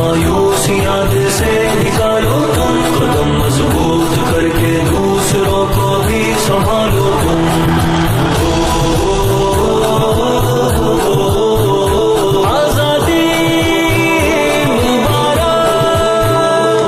مایوسیاں دل سے نکالو تم، قدم مضبوط کر کے دوسروں کو بھی سنبھالو تم۔ آزادی مبارک،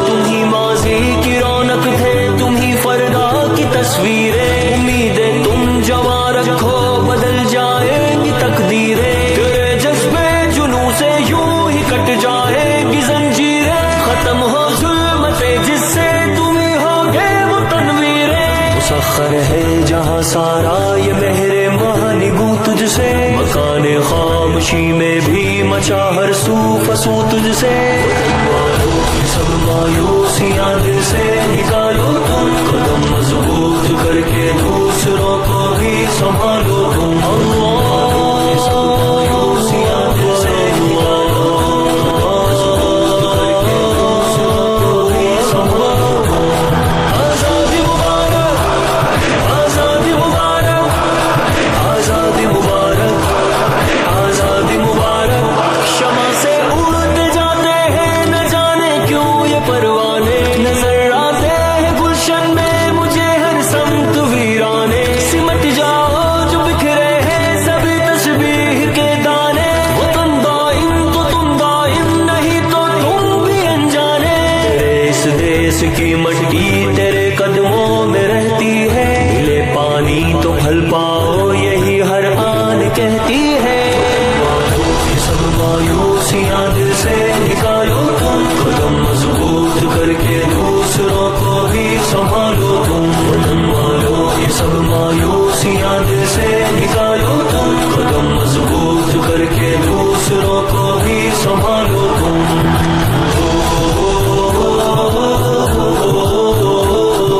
تم ہی ماضی کی رونق تھے، تم ہی فردا کی تصویریں، امیدیں تم جوان رکھو بدل جائیں گی تقدیریں، تیرے جذبے جنوں سے یوں ہی کٹ جائیں گی زنجیریں، ختم ہو ظلمتیں جس سے تم ہی ہوگے وہ تنویریں، مسخر ہے جہاں سارا یہ مہر مہانی گو تجھ سے، مکان خاموشی میں بھی مچا ہر سو فسوں تجھ سے، سب مایوسیاں دل سے نکالو تم، قدم مضبوط کر کے دوسروں کو بھی سنبھالو تم۔ سب مایوسیاں دل سے نکالو، مضبوط کر کے دوسروں کو بھی سنبھالو تم۔ آزادی مبارک، آزادی مبارک، آزادی مبارک، آزادی مبارک، شمع سے اڑتے جاتے ہیں نہ جانے کیوں یہ پروانے، نظر آتے ہیں گلشن میں مجھے ہر سمت ویرانے، سمٹ جاؤ جو بکھرے ہیں سبھی تشبیہ کے دانے، وطن دائم تو تم دائم نہیں تو تم بھی انجانے، تیرے اس دیس کی مٹی تیرے قدموں میں رہتی ہے، ملے پانی تو پھل پاؤ یہی ہر آن کہتی ہے، سب مایوسیاں دل سے نکالو تم، قدم مضبوط کر کے دوسروں کو بھی سنبھالو تم، سنبھالو یہ سب مایوسیاں دل سے نکالو تم، قدم مضبوط کر کے دوسروں کو بھی سنبھالو تم۔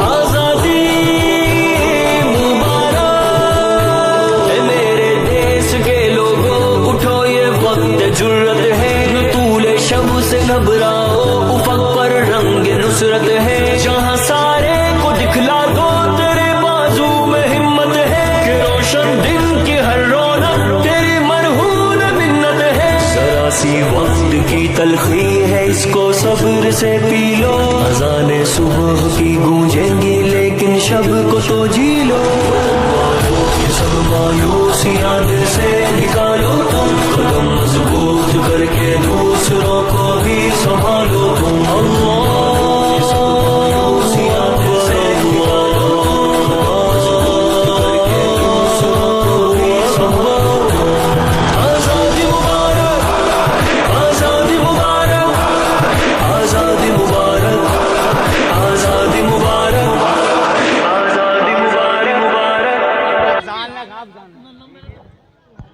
آزادی مبارک، اے میرے دیس کے لوگوں اٹھو یہ وقت جرت ہے، نہ طول شب سے گھبراؤ افق پر رنگ نصرت ہے، جہاں سارے کو دکھلا دو تیرے بازو میں ہمت ہے، کہ روشن دن کی ہر رونق تیری مرہون منت ہے، ذرا سی وقت کی تلخی ہے اس کو صبر سے پی لو، اذانیں صبح کی گونجیں گی لیکن شب کو تو جی لو۔